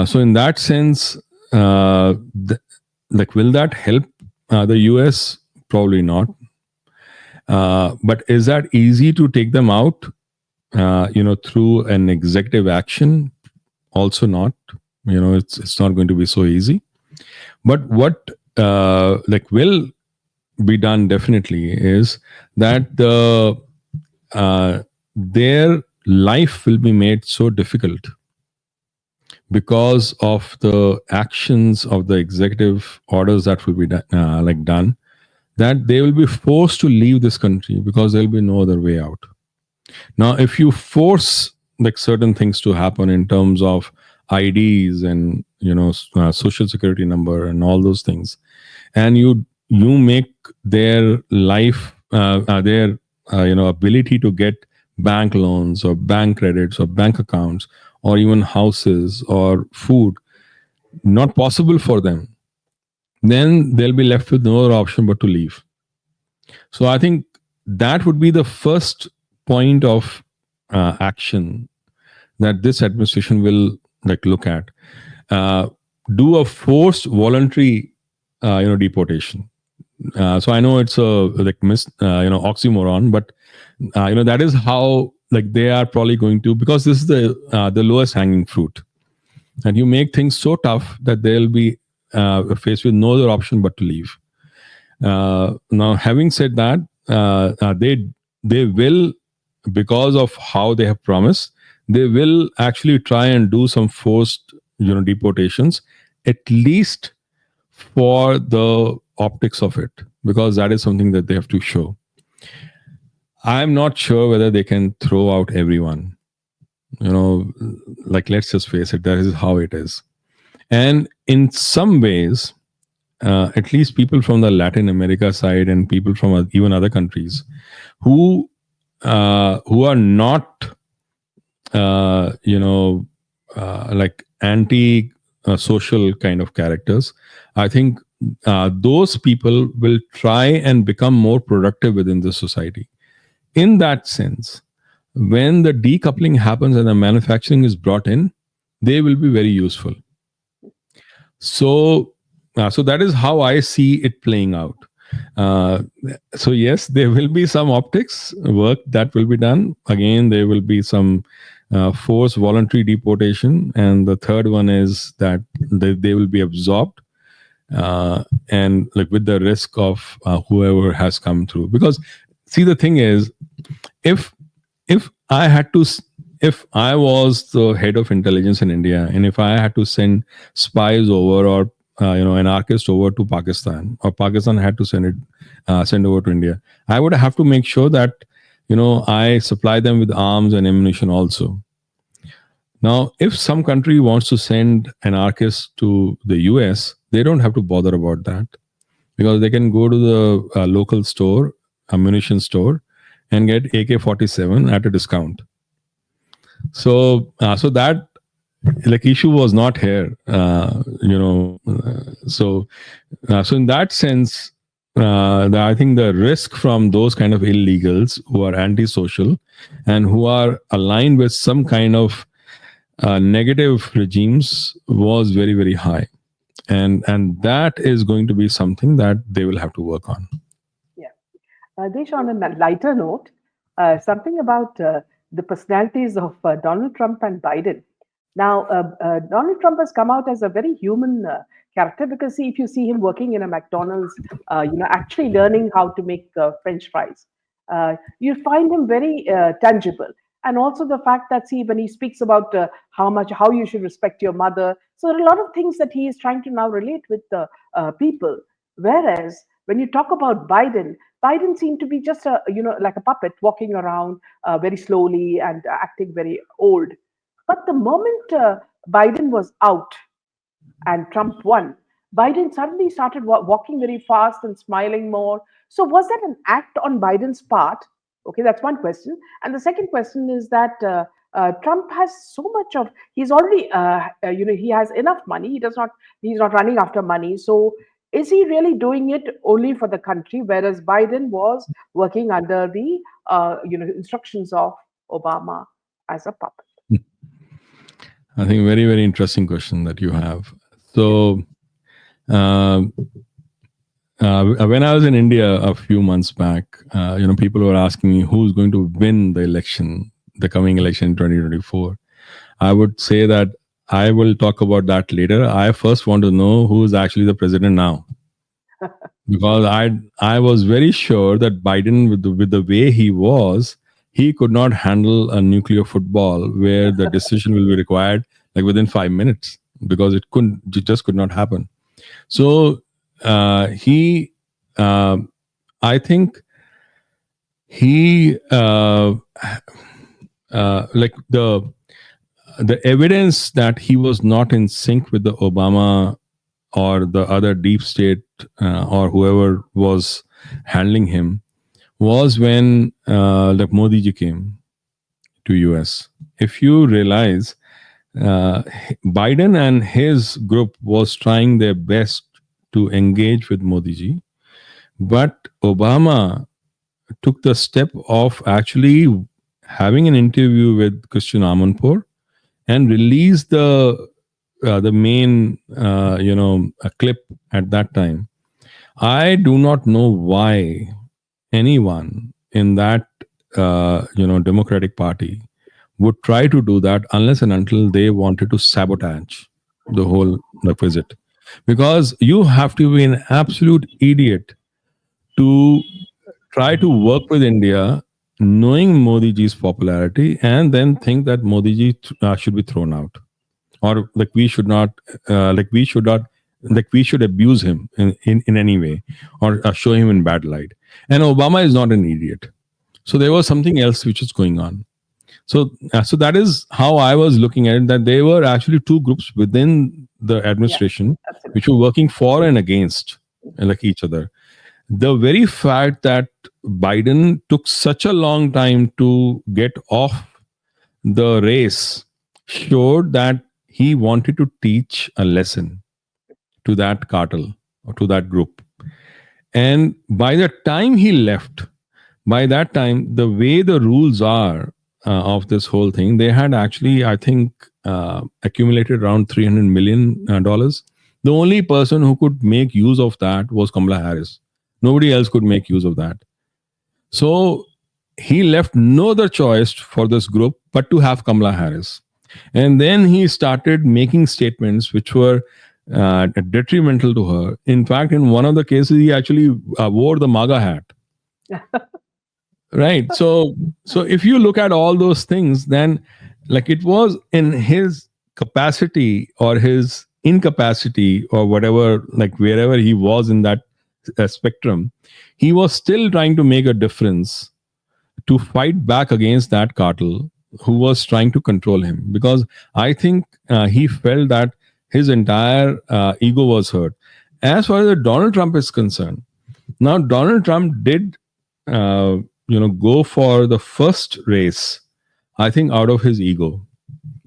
So in that sense, like, will that help the US? Probably not. But is that easy to take them out, through an executive action? Also not. It's not going to be so easy. But what will be done definitely is that their life will be made so difficult because of the actions of the executive orders that will be done, that they will be forced to leave this country because there will be no other way out. Now, if you force like certain things to happen in terms of IDs and social security number and all those things, and you make their life their ability to get bank loans or bank credits or bank accounts or even houses or food not possible for them, then they'll be left with no other option but to leave. So I think that would be the first point of action that this administration will look at. Do a forced voluntary deportation. So I know it's a oxymoron, but that is how they are probably going to, because this is the lowest hanging fruit, and you make things so tough that they'll be faced with no other option but to leave. Now, having said that, they will, because of how they have promised, they will actually try and do some forced deportations, at least for the optics of it, because that is something that they have to show. I'm not sure whether they can throw out everyone. Let's just face it, that is how it is. And in some ways, at least people from the Latin America side and people from even other countries who are not anti social kind of characters, I think those people will try and become more productive within the society. In that sense, when the decoupling happens and the manufacturing is brought in, they will be very useful. So that is how I see it playing out. So yes, there will be some optics work that will be done. Again, there will be some forced voluntary deportation, and the third one is that they will be absorbed, and with the risk of whoever has come through. Because see, the thing is, if I was the head of intelligence in India, and if I had to send spies over or anarchists over to Pakistan, or Pakistan had to send over to India, I would have to make sure that I supply them with arms and ammunition also. Now, if some country wants to send anarchists to the US, they don't have to bother about that, because they can go to the local store, ammunition store, and get AK-47 at a discount. So that issue was not here, So in that sense, I think the risk from those kind of illegals who are antisocial and who are aligned with some kind of negative regimes was very, very high, and that is going to be something that they will have to work on. Yeah, Desh, on a lighter note, something about the personalities of Donald Trump and Biden. Now, Donald Trump has come out as a very human character, because see, if you see him working in a McDonald's, actually learning how to make French fries, you find him very tangible. And also the fact that, see, when he speaks about how you should respect your mother, so there are a lot of things that he is trying to now relate with the people. Whereas when you talk about Biden seemed to be just like a puppet walking around very slowly and acting very old. But the moment Biden was out and Trump won, Biden suddenly started walking very fast and smiling more. So was that an act on Biden's part? Okay, that's one question. And the second question is that Trump has so much of, he's already, he has enough money. He's not running after money. So is he really doing it only for the country, whereas Biden was working under the, instructions of Obama as a puppet? I think very, very interesting question that you have. So, when I was in India a few months back, people were asking me who's going to win the election, the coming election in 2024. I would say that I will talk about that later. I first want to know who is actually the president now. because I was very sure that Biden, with the way he could not handle a nuclear football where the decision will be required like within 5 minutes, because it just could not happen. So he, uh, I think he, like the evidence that he was not in sync with the Obama or the other deep state, or whoever was handling him, was when the Modi ji came to US. If you realize, uh, Biden and his group was trying their best to engage with Modi ji, but Obama took the step of actually having an interview with Christian Amanpour and released the main a clip at that time. I do not know why anyone in that Democratic Party would try to do that unless and until they wanted to sabotage the whole visit, because you have to be an absolute idiot to try to work with India knowing Modi ji's popularity and then think that Modi ji should be thrown out, or like we should not like we should abuse him in any way, or show him in bad light. And Obama is not an idiot, so there was something else which is going on. So that is how I was looking at it, that there were actually two groups within the Yeah, administration which absolutely. were working for and against, like each other. The very fact that Biden took such a long time to get off the race showed that he wanted to teach a lesson to that cartel or to that group. And by the time he left, by that time, the way the rules are of this whole thing, they had actually, I think, accumulated around $300 million. The only person who could make use of that was Kamala Harris. Nobody else could make use of that. So he left no other choice for this group but to have Kamala Harris. And then he started making statements which were detrimental to her. In fact, in one of the cases, he actually wore the MAGA hat. Right. So if you look at all those things, then like it was in his capacity or his incapacity or whatever, like wherever he was in that spectrum, he was still trying to make a difference to fight back against that cartel who was trying to control him, because I think he felt that his entire ego was hurt. As far as Donald Trump is concerned, now Donald Trump did uh, go for the first race, I think, out of his ego,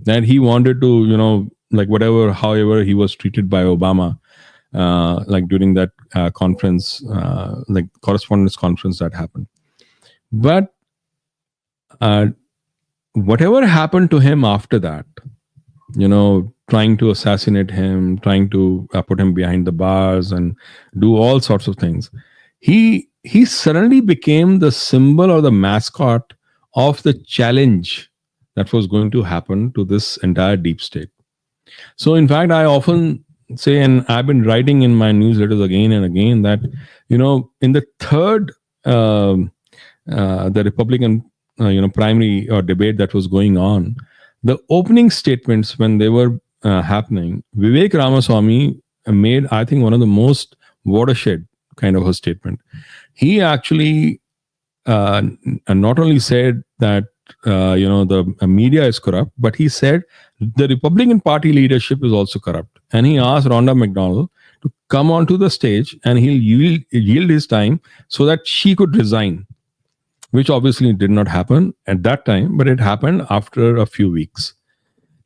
that he wanted to, like whatever, however he was treated by Obama, like during that conference, like correspondence conference that happened. But uh, whatever happened to him after that, trying to assassinate him, trying to put him behind the bars and do all sorts of things, he suddenly became the symbol or the mascot of the challenge that was going to happen to this entire deep state. So in fact, I often say, and I've been writing in my newsletters again and again, that in the third the Republican primary or debate that was going on, the opening statements when they were happening, Vivek Ramaswamy made, I think, one of the most watershed kind of a statement. He actually not only said that the media is corrupt, but he said the Republican Party leadership is also corrupt, and he asked Rhonda McDonald to come onto the stage and he'll yield his time so that she could resign, which obviously did not happen at that time, but it happened after a few weeks.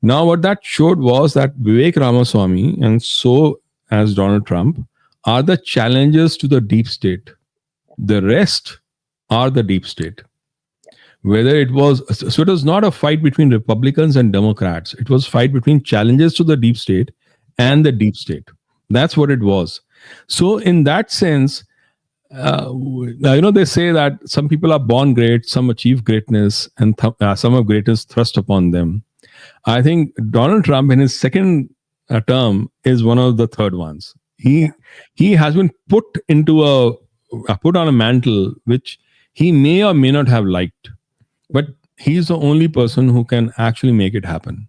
Now, what that showed was that Vivek Ramaswamy and so as Donald Trump are the challengers to the deep state. The rest are the deep state. Whether it was, so it was not a fight between Republicans and Democrats. It was a fight between challengers to the deep state and the deep state. That's what it was. So in that sense, they say that some people are born great, some achieve greatness, and some of greatness thrust upon them. I think Donald Trump in his second term is one of the third ones. He he has been put into put on a mantle which he may or may not have liked, but he's the only person who can actually make it happen.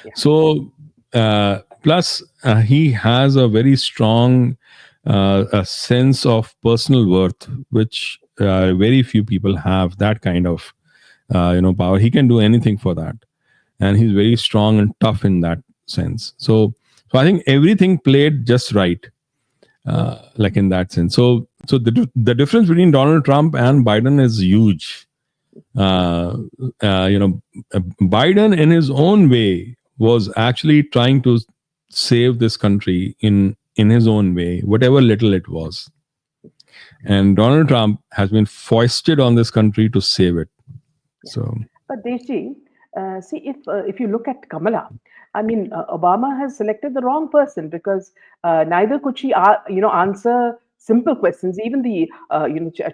Yeah. So plus he has a very strong a sense of personal worth, which very few people have that kind of power. He can do anything for that, and he's very strong and tough in that sense. So I think everything played just right, like in that sense. So the difference between Donald Trump and Biden is huge. uh, you know, Biden in his own way was actually trying to save this country in his own way, whatever little it was. And Donald Trump has been foisted on this country to save it. So But Deshi, see, if you look at Kamala, I mean, Obama has selected the wrong person because neither could she, answer simple questions. Even the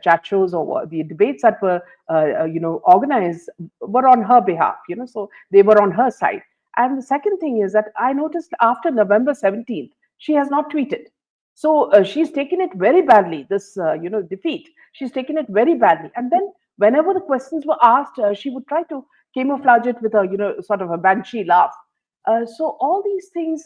chat shows or the debates that were organized were on her behalf. So they were on her side. And the second thing is that I noticed after November 17th, she has not tweeted. So she's taken it very badly. This defeat, she's taken it very badly. And then whenever the questions were asked, she would try to camouflage it with a sort of a banshee laugh. So all these things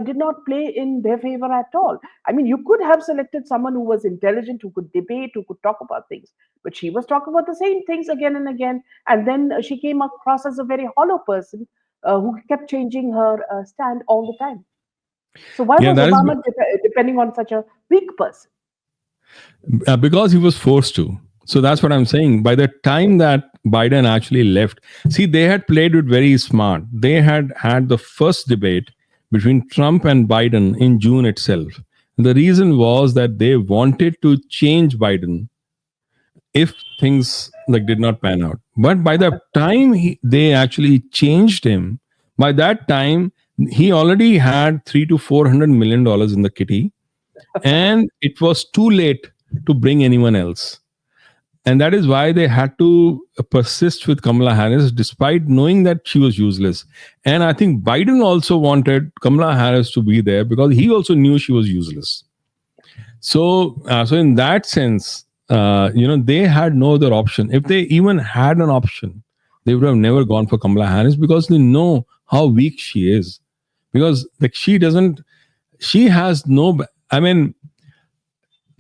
did not play in their favor at all. I mean, you could have selected someone who was intelligent, who could debate, who could talk about things, but she was talking about the same things again and again. And then she came across as a very hollow person who kept changing her stand all the time. So why yeah, was that is Obama depending on such a weak person? because he was forced to. So that's what I'm saying. By the time that Biden actually left, see, they had played it very smart. They had had the first debate between Trump and Biden in June itself. The reason was that they wanted to change Biden if things like did not pan out. But by the time they actually changed him, by that time he already had $300 to $400 million in the kitty, and it was too late to bring anyone else. And that is why they had to persist with Kamala Harris despite knowing that she was useless. And I think Biden also wanted Kamala Harris to be there because he also knew she was useless. So in that sense, they had no other option. If they even had an option, they would have never gone for Kamala Harris because they know how weak she is. Because like she has no. I mean,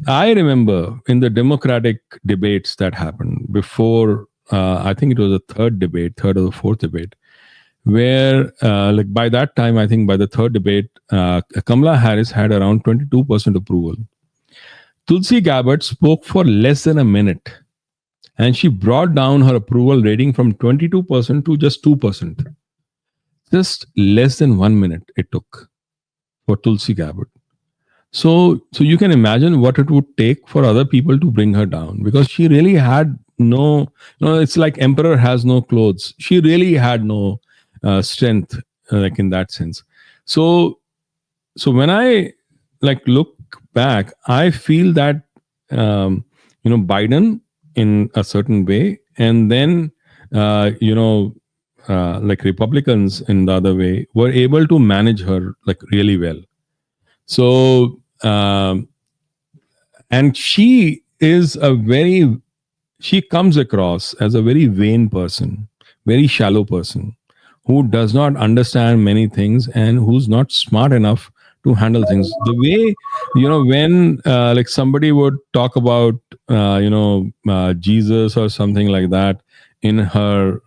I remember in the Democratic debates that happened before. I think it was the third or the fourth debate, where like by that time, I think by the third debate, Kamala Harris had around 22% approval. Tulsi Gabbard spoke for less than a minute, and she brought down her approval rating from 22% to just 2%. Just less than 1 minute it took for Tulsi Gabbard. So you can imagine what it would take for other people to bring her down, because she really had it's like emperor has no clothes. She really had no strength, like in that sense. So when I like look back, I feel that Biden in a certain way, and then like Republicans in the other way were able to manage her like really well. So and she comes across as a very vain person, very shallow person, who does not understand many things and who's not smart enough to handle things. The way, when like somebody would talk about Jesus or something like that in her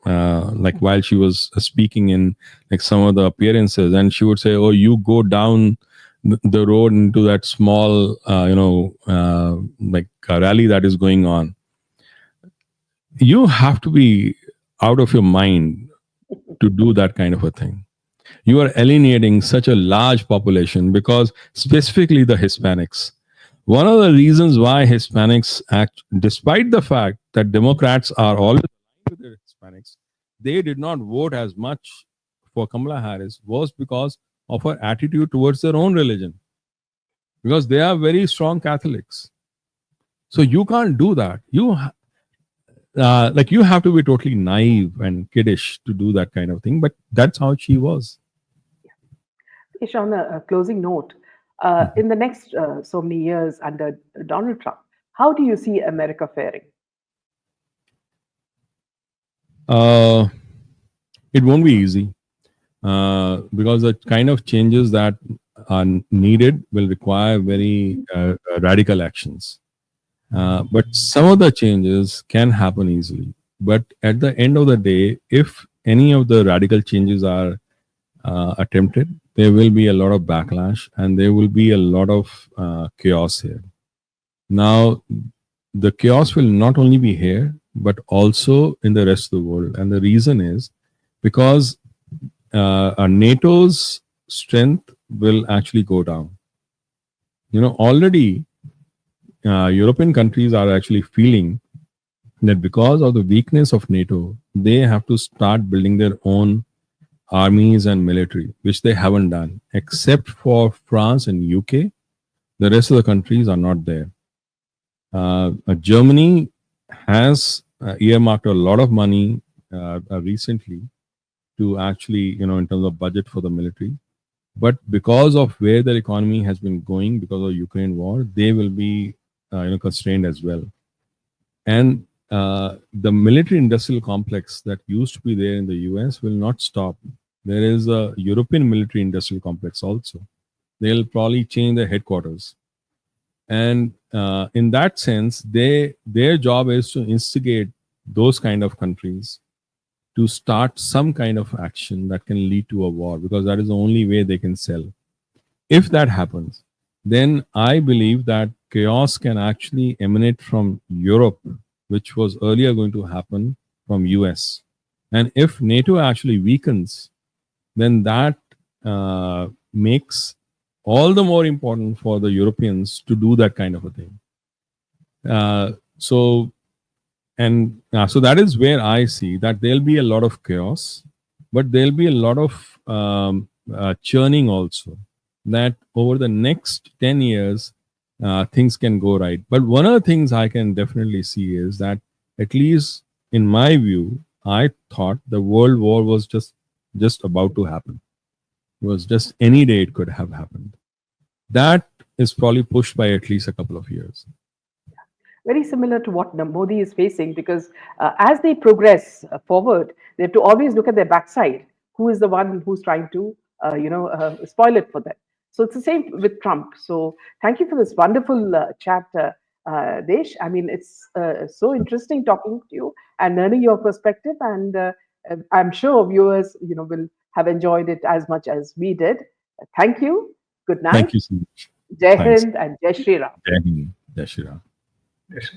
like while she was speaking in like some of the appearances, and she would say, oh, you go down the road into that small like rally that is going on. You have to be out of your mind to do that kind of a thing. You are alienating such a large population, because specifically the Hispanics. One of the reasons why Hispanics act, despite the fact that Democrats are always aligned with the Hispanics, they did not vote as much for Kamala Harris, was because of her attitude towards their own religion, because they are very strong Catholics. So you can't do that. You have to be totally naive and kiddish to do that kind of thing. But that's how she was. Ish, on a closing note, In the next so many years under Donald Trump, how do you see America faring? Uh, it won't be easy because the kind of changes that are needed will require very radical actions. But some of the changes can happen easily. But at the end of the day, if any of the radical changes are attempted, there will be a lot of backlash and there will be a lot of chaos here. Now, the chaos will not only be here, but also in the rest of the world. And the reason is because NATO's strength will actually go down. Already European countries are actually feeling that because of the weakness of NATO, they have to start building their own armies and military, which they haven't done, except for France and UK. The rest of the countries are not there. Germany has earmarked a lot of money recently to actually, in terms of budget for the military. But because of where their economy has been going because of Ukraine war, they will be constrained as well. And the military industrial complex that used to be there in the US will not stop. There is a European military industrial complex also. They'll probably change their headquarters. And in that sense, their job is to instigate those kind of countries to start some kind of action that can lead to a war, because that is the only way they can sell. If that happens, then I believe that chaos can actually emanate from Europe, which was earlier going to happen from US. And if NATO actually weakens, then that makes all the more important for the Europeans to do that kind of a thing. So that is where I see that there'll be a lot of chaos, but there'll be a lot of churning also. That over the next 10 years, things can go right. But one of the things I can definitely see is that, at least in my view, I thought the World War was just about to happen. It was just any day it could have happened. That is probably pushed by at least a couple of years. Very similar to what Modi is facing, because as they progress forward, they have to always look at their backside. Who is the one who's trying to, spoil it for them? So it's the same with Trump. So thank you for this wonderful chat, Desh. I mean, it's so interesting talking to you and learning your perspective, and I'm sure viewers, will have enjoyed it as much as we did. Thank you. Good night. Thank you so much. Jai Thanks. Hind and Jai Shri Ram. Jai Hind. Jai Shri Ram. Yes.